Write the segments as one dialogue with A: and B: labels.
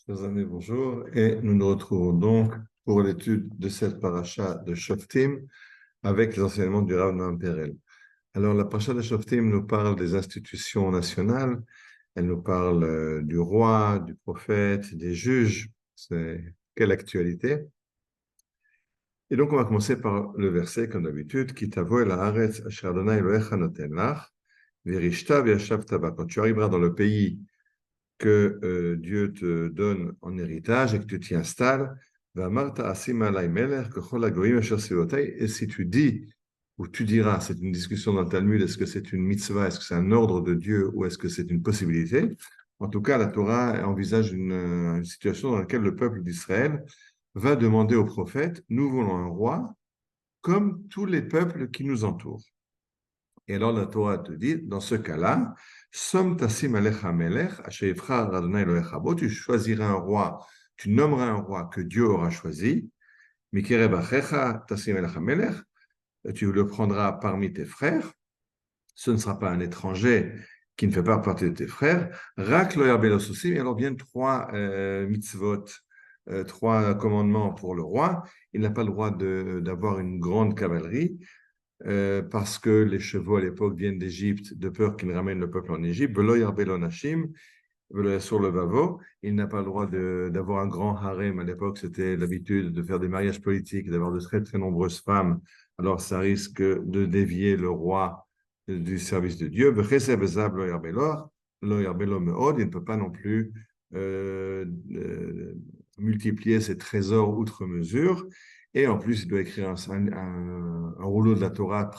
A: Chers amis, bonjour. Et nous nous retrouvons donc pour l'étude de cette paracha de Shoftim avec les enseignements du Rav Noam Perel. Alors, la paracha de Shoftim nous parle des institutions nationales, elle nous parle du roi, du prophète, des juges. C'est quelle actualité? Et donc, on va commencer par le verset, comme d'habitude, Ki tavo el haaretz asher Adonai Elohecha noten lach, v'irishta v'yashavta ba. Quand tu arriveras dans le pays que Dieu te donne en héritage et que tu t'y installes, et si tu dis, ou tu diras, c'est une discussion dans le Talmud, est-ce que c'est une mitzvah, est-ce que c'est un ordre de Dieu ou est-ce que c'est une possibilité? En tout cas, la Torah envisage une situation dans laquelle le peuple d'Israël va demander au prophète, nous voulons un roi comme tous les peuples qui nous entourent. Et alors la Torah te dit, dans ce cas-là, Som tasim alecha melech, asher yivchar Adonai Elohecha bo, tu choisiras un roi, tu nommeras un roi que Dieu aura choisi, Mikireb achecha tasim alecha melech, tu le prendras parmi tes frères, ce ne sera pas un étranger qui ne fait pas partie de tes frères, Rak lo yarbel osusim, et alors viennent trois mitzvot, trois commandements pour le roi, il n'a pas le droit d'avoir une grande cavalerie, parce que les chevaux à l'époque viennent d'Égypte, de peur qu'ils ramènent le peuple en Égypte. Velo yarbelo nashim, velo sur le vavo. Il n'a pas le droit d'avoir un grand harem. À l'époque, c'était l'habitude de faire des mariages politiques, d'avoir de très très nombreuses femmes. Alors, ça risque de dévier le roi du service de Dieu. Vechesed bezav lo yarbelo meod. Il ne peut pas non plus euh, euh, multiplier ses trésors outre mesure. Et en plus, il doit écrire un rouleau de la Torah,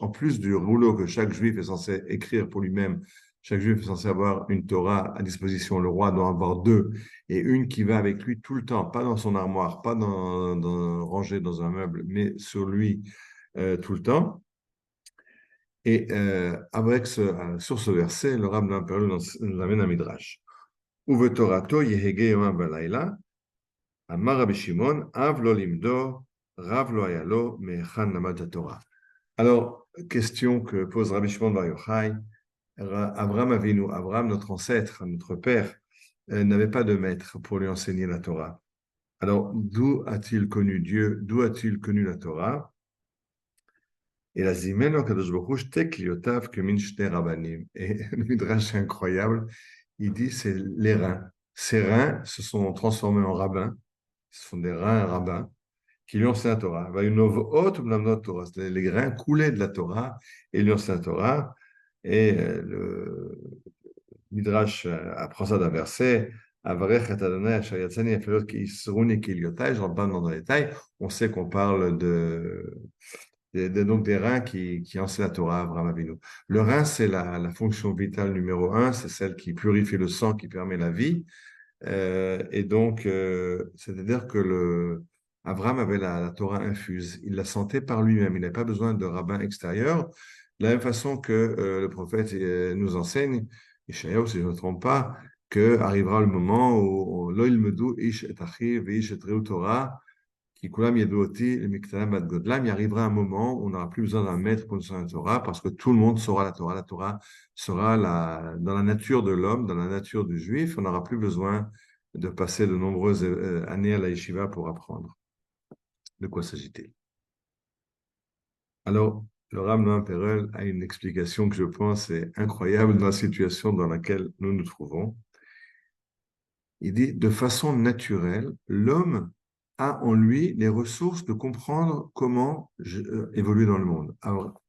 A: en plus du rouleau que chaque juif est censé écrire pour lui-même. Chaque juif est censé avoir une Torah à disposition. Le roi doit en avoir deux, et une qui va avec lui tout le temps, pas dans son armoire, pas rangée dans un meuble, mais sur lui tout le temps. Et sur ce verset, le Rav Perlou nous amène un midrash. Uve Torato yehege yomam balayla. Amar Rabbi Shimon, Av lo limdo, Rav lo ayalo, me'echan lamad Torah. Alors, question que pose Rabbi Shimon Bar Yochai, Abraham Avinu, Abraham, notre ancêtre, notre père, n'avait pas de maître pour lui enseigner la Torah. Alors, d'où a-t-il connu Dieu? D'où a-t-il connu la Torah? Et la Zimeno Kadosh Baruch Hu, Shtek liotav kemin shne rabbanim. Et le midrash est incroyable. Il dit c'est les reins. Ces reins se sont transformés en rabbins. Ce sont des reins rabbins qui lui enseignent la Torah. Les grains coulaient de la Torah et lui enseignent la Torah. Et le Midrash apprend ça d'un verset. Avarech et Adonai asher yatzani efirot ki yisruni ki liotai. Je rentre pas dans les détails. On sait qu'on parle donc des reins qui enseignent la Torah à Abraham Avinu. Le rein, c'est la fonction vitale numéro un. C'est celle qui purifie le sang, qui permet la vie. Et donc, c'est-à-dire que Abraham avait la Torah infuse. Il la sentait par lui-même. Il n'avait pas besoin de rabbin extérieur. De la même façon que le prophète nous enseigne, Ishaïaou, si je ne me trompe pas, que arrivera le moment où l'oïl medou ish et achiv ish et reu Torah, qui kulam yedouoti le miktarim ad godlam. Il arrivera un moment où on n'aura plus besoin d'un maître pour nous enseigner la Torah, parce que tout le monde saura la Torah. La Torah sera dans la nature de l'homme, dans la nature du juif. On n'aura plus besoin de passer de nombreuses années à la yeshiva pour apprendre. De quoi s'agit-il? Alors, le Rav Noam Perel a une explication que je pense est incroyable dans la situation dans laquelle nous nous trouvons. Il dit, de façon naturelle, l'homme a en lui les ressources de comprendre comment évoluer dans le monde. Alors,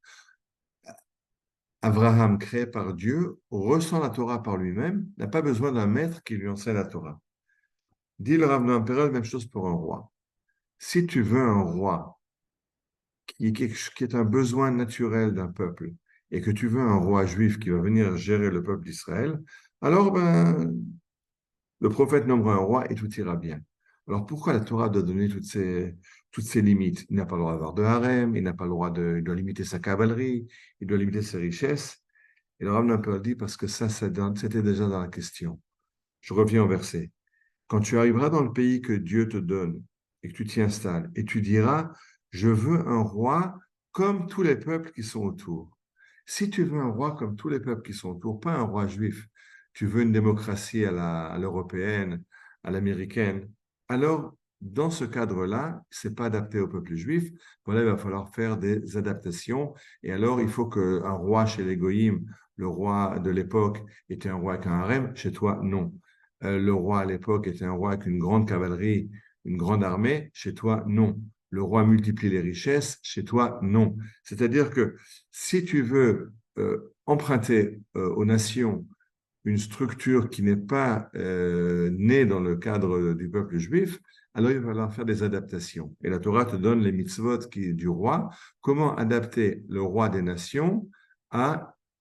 A: Abraham, créé par Dieu, ressent la Torah par lui-même, n'a pas besoin d'un maître qui lui enseigne la Torah. Dit le Rav Noam Perel, même chose pour un roi. Si tu veux un roi qui est un besoin naturel d'un peuple, et que tu veux un roi juif qui va venir gérer le peuple d'Israël, alors le prophète nommera un roi et tout ira bien. Alors pourquoi la Torah doit donner toutes ces limites? Il n'a pas le droit d'avoir de harem, il n'a pas le droit il doit limiter sa cavalerie, il doit limiter ses richesses. Et le Rav Nampel dit parce que ça, c'était déjà dans la question. Je reviens au verset. Quand tu arriveras dans le pays que Dieu te donne et que tu t'y installes, et tu diras, je veux un roi comme tous les peuples qui sont autour. Si tu veux un roi comme tous les peuples qui sont autour, pas un roi juif, tu veux une démocratie à l'européenne, à l'américaine, alors dans ce cadre-là, ce n'est pas adapté au peuple juif. Voilà, il va falloir faire des adaptations. Et alors, il faut qu'un roi chez les Goïms, le roi de l'époque, était un roi avec un harem. Chez toi, non. Le roi à l'époque était un roi avec une grande cavalerie, une grande armée. Chez toi, non. Le roi multiplie les richesses. Chez toi, non. C'est-à-dire que si tu veux emprunter aux nations une structure qui n'est pas née dans le cadre du peuple juif, alors il va falloir faire des adaptations. Et la Torah te donne les mitzvot du roi, comment adapter le roi des nations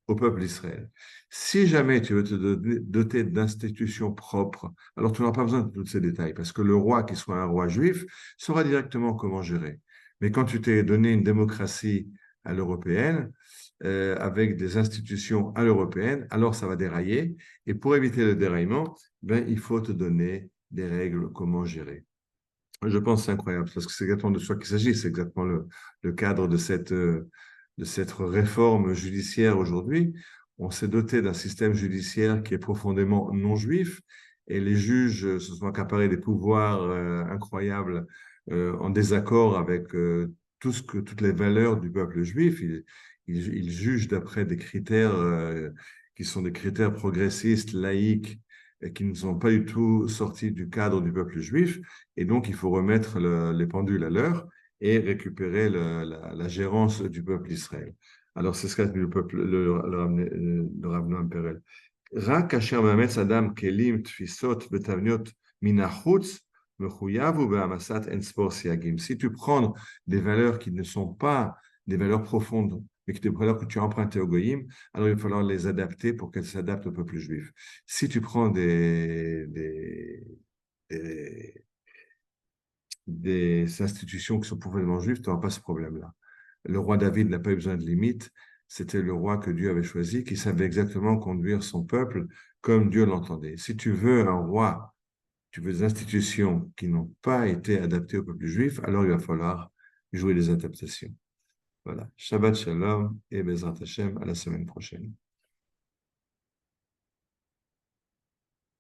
A: au peuple d'Israël. Si jamais tu veux te doter d'institutions propres, alors tu n'auras pas besoin de tous ces détails, parce que le roi, qui soit un roi juif, saura directement comment gérer. Mais quand tu t'es donné une démocratie à l'européenne, avec des institutions à l'européenne, alors ça va dérailler. Et pour éviter le déraillement, ben, il faut te donner des règles comment gérer. Je pense que c'est incroyable parce que c'est exactement de ça qu'il s'agit. C'est exactement le cadre de cette réforme judiciaire aujourd'hui. On s'est doté d'un système judiciaire qui est profondément non juif et les juges se sont accaparés des pouvoirs incroyables en désaccord avec toutes les valeurs du peuple juif. Ils jugent d'après des critères qui sont des critères progressistes, laïques, et qui ne sont pas du tout sortis du cadre du peuple juif. Et donc, il faut remettre les pendules à l'heure et récupérer la gérance du peuple d'Israël. Alors, c'est ce qu'a dit le Rav Noam Perel. רק כאשר מאמץ אדם כלים, תפיסות ותבניות מן החוץ, מחויב הוא בהעמסת אין ספור סייגים. Si tu prends des valeurs qui ne sont pas des valeurs profondes, mais des valeurs que tu as empruntées au Goïm, alors il va falloir les adapter pour qu'elles s'adaptent au peuple juif. Si tu prends des, des institutions qui sont profondément juives, tu n'auras pas ce problème-là. Le roi David n'a pas eu besoin de limites. C'était le roi que Dieu avait choisi, qui savait exactement conduire son peuple comme Dieu l'entendait. Si tu veux un roi, tu veux des institutions qui n'ont pas été adaptées au peuple juif, alors il va falloir jouer des adaptations. Voilà. Shabbat Shalom et Bezrat Hashem à la semaine prochaine.